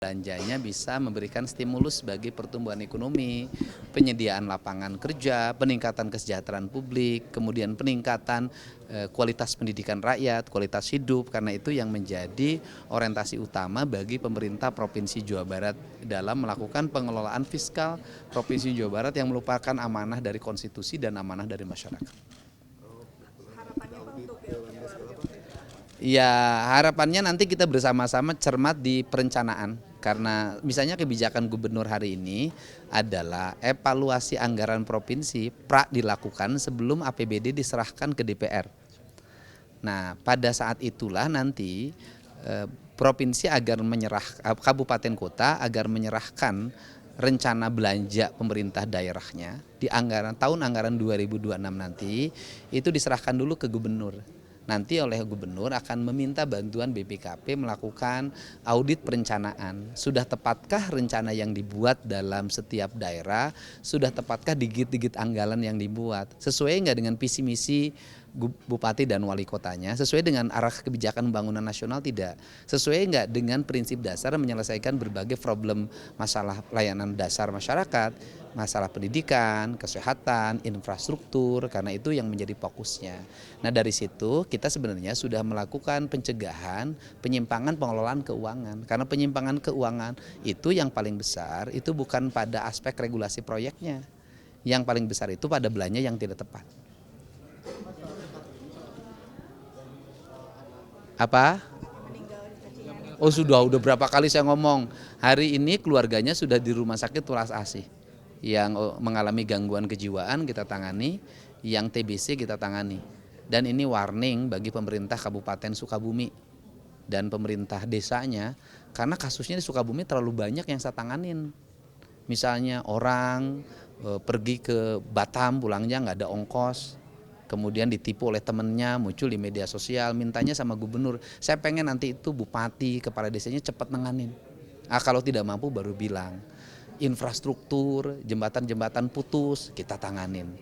belanjanya bisa memberikan stimulus bagi pertumbuhan ekonomi, penyediaan lapangan kerja, peningkatan kesejahteraan publik, kemudian peningkatan kualitas pendidikan rakyat, kualitas hidup, karena itu yang menjadi orientasi utama bagi pemerintah Provinsi Jawa Barat dalam melakukan pengelolaan fiskal Provinsi Jawa Barat yang merupakan amanah dari konstitusi dan amanah dari masyarakat. Ya, harapannya nanti kita bersama-sama cermat di perencanaan, karena misalnya kebijakan gubernur hari ini adalah evaluasi anggaran provinsi dilakukan sebelum APBD diserahkan ke DPR. Nah, pada saat itulah nanti provinsi kabupaten kota agar menyerahkan rencana belanja pemerintah daerahnya di tahun anggaran 2026 nanti itu diserahkan dulu ke gubernur. Nanti oleh gubernur akan meminta bantuan BPKP melakukan audit perencanaan. Sudah tepatkah rencana yang dibuat dalam setiap daerah? Sudah tepatkah digit-digit anggaran yang dibuat? Sesuai nggak dengan visi misi bupati dan wali kotanya? Sesuai dengan arah kebijakan pembangunan nasional tidak? Sesuai nggak dengan prinsip dasar menyelesaikan berbagai problem masalah layanan dasar masyarakat? Masalah pendidikan, kesehatan, infrastruktur, karena itu yang menjadi fokusnya. Nah dari situ kita sebenarnya sudah melakukan pencegahan penyimpangan pengelolaan keuangan. Karena penyimpangan keuangan itu yang paling besar itu bukan pada aspek regulasi proyeknya. Yang paling besar itu pada belanja yang tidak tepat. Apa? Oh sudah berapa kali saya ngomong. Hari ini keluarganya sudah di rumah sakit Tulas Asih. Yang mengalami gangguan kejiwaan kita tangani, yang TBC kita tangani. Dan ini warning bagi pemerintah Kabupaten Sukabumi dan pemerintah desanya, karena kasusnya di Sukabumi terlalu banyak yang saya tanganin. Misalnya orang pergi ke Batam, pulangnya nggak ada ongkos, kemudian ditipu oleh temennya, muncul di media sosial, mintanya sama gubernur, saya pengen nanti itu bupati, kepala desanya cepat nanganin. Kalau tidak mampu baru bilang. Infrastruktur, jembatan-jembatan putus, kita tanganin.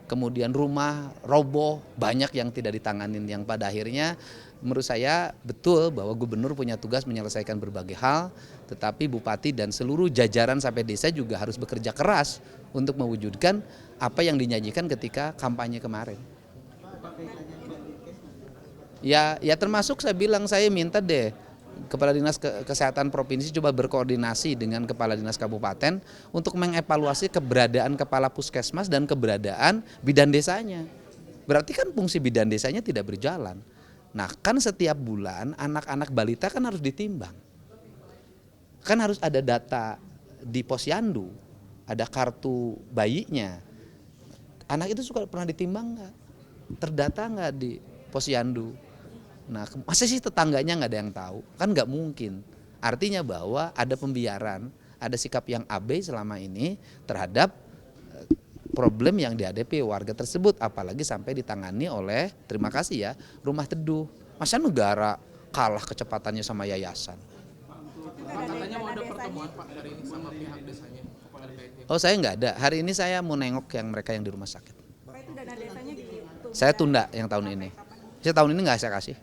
Kemudian rumah roboh, banyak yang tidak ditanganin, yang pada akhirnya menurut saya betul bahwa gubernur punya tugas menyelesaikan berbagai hal, tetapi bupati dan seluruh jajaran sampai desa juga harus bekerja keras untuk mewujudkan apa yang dinyanyikan ketika kampanye kemarin. Ya termasuk saya bilang, saya minta deh Kepala Dinas Kesehatan Provinsi coba berkoordinasi dengan Kepala Dinas Kabupaten untuk mengevaluasi keberadaan Kepala Puskesmas dan keberadaan bidan desanya. Berarti kan fungsi bidan desanya tidak berjalan. Nah kan setiap bulan anak-anak balita kan harus ditimbang. Kan harus ada data di posyandu, ada kartu bayinya. Anak itu suka pernah ditimbang nggak? Terdata nggak di posyandu? Nah, masa sih tetangganya nggak ada yang tahu? Kan nggak mungkin. Artinya bahwa ada pembiaran, ada sikap yang abai selama ini terhadap problem yang dihadapi warga tersebut, apalagi sampai ditangani oleh, terima kasih ya, Rumah Teduh. Masa negara kalah kecepatannya sama yayasan? Katanya mau ada pertemuan Pak hari ini sama pihak desanya, kepala DKI. Oh saya nggak ada, hari ini saya mau nengok mereka yang di rumah sakit. Pak, itu dana desanya ditunda. Saya tunda yang tahun ini. Saya tahun ini nggak saya kasih.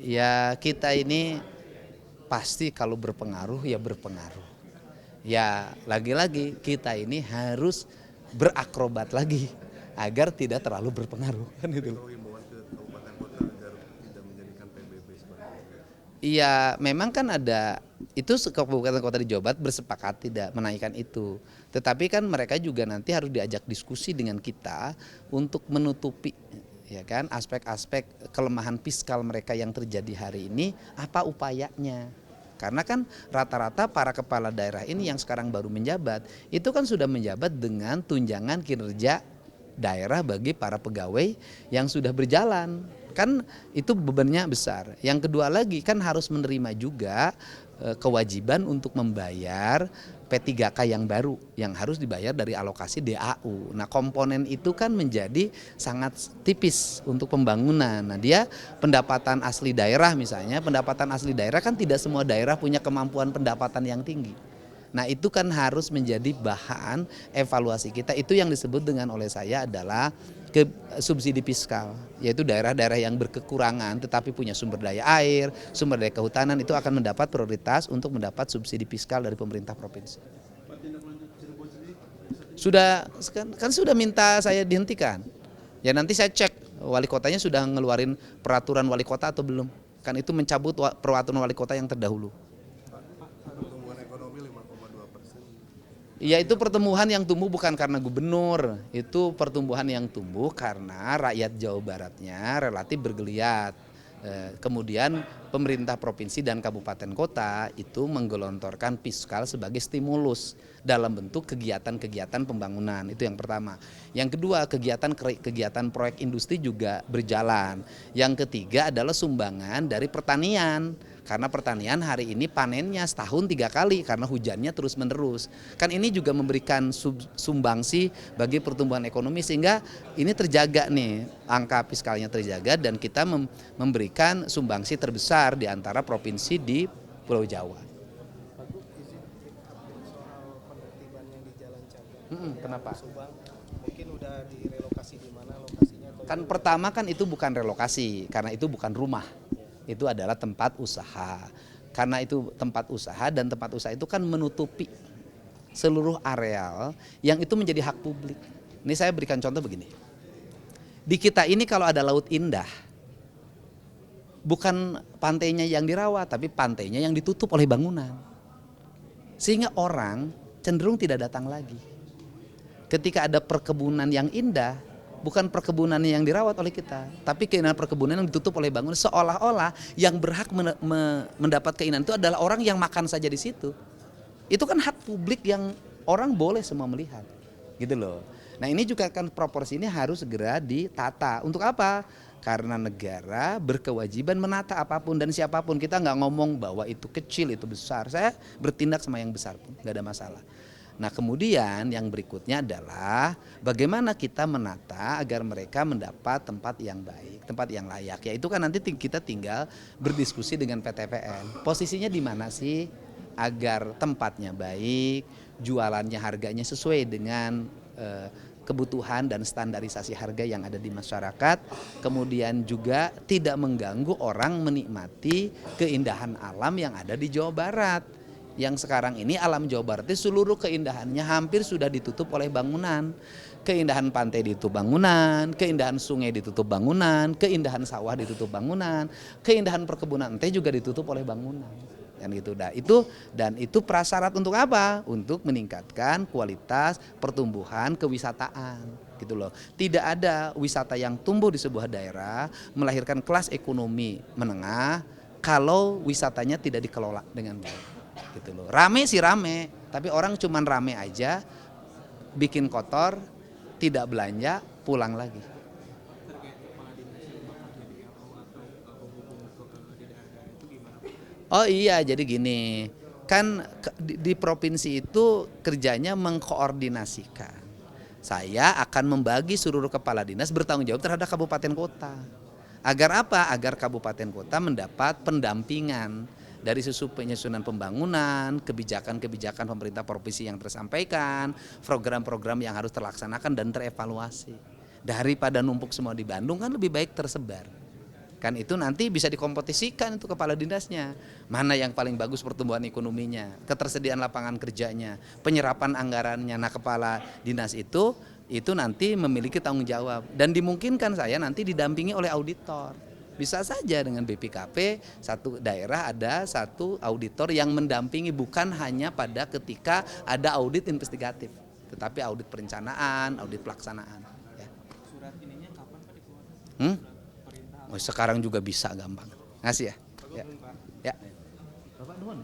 Ya kita ini pasti kalau berpengaruh ya berpengaruh. Ya lagi-lagi kita ini harus berakrobat lagi agar tidak terlalu berpengaruh kan itu. Iya memang kan ada itu kabupaten kota di Jawa Barat bersepakat tidak menaikkan itu. Tetapi kan mereka juga nanti harus diajak diskusi dengan kita untuk menutupi ya kan aspek-aspek kelemahan fiskal mereka yang terjadi hari ini, apa upayanya. Karena kan rata-rata para kepala daerah ini yang sekarang baru menjabat itu kan sudah menjabat dengan tunjangan kinerja daerah bagi para pegawai yang sudah berjalan, kan itu bebannya besar. Yang kedua lagi kan harus menerima juga kewajiban untuk membayar P3K yang baru yang harus dibayar dari alokasi DAU. Nah komponen itu kan menjadi sangat tipis untuk pembangunan. Nah dia pendapatan asli daerah misalnya, pendapatan asli daerah kan tidak semua daerah punya kemampuan pendapatan yang tinggi. Nah itu kan harus menjadi bahan evaluasi kita, itu yang disebut dengan oleh saya adalah ke subsidi fiskal, yaitu daerah-daerah yang berkekurangan tetapi punya sumber daya air, sumber daya kehutanan itu akan mendapat prioritas untuk mendapat subsidi fiskal dari pemerintah provinsi. Sudah kan sudah minta saya dihentikan. Ya nanti saya cek wali kotanya sudah ngeluarin peraturan wali kota atau belum. Kan itu mencabut peraturan wali kota yang terdahulu. Pertumbuhan ekonomi 5,2%. Ya itu pertumbuhan yang tumbuh bukan karena gubernur, itu pertumbuhan yang tumbuh karena rakyat Jawa Baratnya relatif bergeliat. Kemudian pemerintah provinsi dan kabupaten kota itu menggelontorkan fiskal sebagai stimulus dalam bentuk kegiatan-kegiatan pembangunan, itu yang pertama. Yang kedua, kegiatan proyek industri juga berjalan. Yang ketiga adalah sumbangan dari pertanian. Karena pertanian hari ini panennya setahun 3 kali karena hujannya terus menerus. Kan ini juga memberikan sumbangsi bagi pertumbuhan ekonomi sehingga ini terjaga nih, angka fiskalnya terjaga dan kita memberikan sumbangsi terbesar di antara provinsi di Pulau Jawa. Soal penertiban yang di Jalan Cagar. Kenapa? Subang mungkin udah direlokasi di mana lokasinya? Kan pertama kan itu bukan relokasi karena itu bukan rumah. Itu adalah tempat usaha. Karena itu tempat usaha dan tempat usaha itu kan menutupi seluruh areal yang itu menjadi hak publik. Ini saya berikan contoh begini. Di kita ini kalau ada laut indah, bukan pantainya yang dirawat, tapi pantainya yang ditutup oleh bangunan. Sehingga orang cenderung tidak datang lagi. Ketika ada perkebunan yang indah, bukan perkebunan yang dirawat oleh kita, tapi keindahan perkebunan yang ditutup oleh bangunan, seolah-olah yang berhak mendapat keindahan itu adalah orang yang makan saja di situ. Itu kan hak publik yang orang boleh semua melihat, gitu loh. Nah ini juga kan proporsi ini harus segera ditata. Untuk apa? Karena negara berkewajiban menata apapun dan siapapun. Kita nggak ngomong bahwa itu kecil, itu besar. Saya bertindak sama yang besar pun, nggak ada masalah. Nah kemudian yang berikutnya adalah bagaimana kita menata agar mereka mendapat tempat yang baik, tempat yang layak. Ya itu kan nanti kita tinggal berdiskusi dengan PTPN. Posisinya di mana sih agar tempatnya baik, jualannya harganya sesuai dengan kebutuhan dan standarisasi harga yang ada di masyarakat. Kemudian juga tidak mengganggu orang menikmati keindahan alam yang ada di Jawa Barat. Yang sekarang ini alam Jawa Barat itu seluruh keindahannya hampir sudah ditutup oleh bangunan. Keindahan pantai ditutup bangunan, keindahan sungai ditutup bangunan, keindahan sawah ditutup bangunan, keindahan perkebunan teh juga ditutup oleh bangunan. Dan itu prasyarat untuk apa? Untuk meningkatkan kualitas pertumbuhan kewisataan. Gitu loh. Tidak ada wisata yang tumbuh di sebuah daerah melahirkan kelas ekonomi menengah kalau wisatanya tidak dikelola dengan baik. Gitu loh. Rame sih rame, tapi orang cuman rame aja, bikin kotor, tidak belanja, pulang lagi. Terkait kepala dinas yang bakal jadi RO atau hubung di daerah itu gimana? Oh iya, jadi gini, kan di provinsi itu kerjanya mengkoordinasikan. Saya akan membagi seluruh kepala dinas bertanggung jawab terhadap kabupaten kota. Agar apa? Agar kabupaten kota mendapat pendampingan dari sisi penyusunan pembangunan, kebijakan-kebijakan pemerintah provinsi yang tersampaikan, program-program yang harus terlaksanakan dan terevaluasi. Daripada numpuk semua di Bandung kan lebih baik tersebar. Kan itu nanti bisa dikompetisikan itu kepala dinasnya. Mana yang paling bagus pertumbuhan ekonominya, ketersediaan lapangan kerjanya, penyerapan anggarannya. Nah kepala dinas itu nanti memiliki tanggung jawab. Dan dimungkinkan saya nanti didampingi oleh auditor. Bisa saja dengan BPKP satu daerah ada satu auditor yang mendampingi bukan hanya pada ketika ada audit investigatif, tetapi audit perencanaan, audit pelaksanaan. Ya. Surat ininya kapan Pak dikeluarkan? Surat perintah. Sekarang juga bisa gampang. Ngasih ya. Bagus, Ya. Pak. Ya. Bapak nuhun.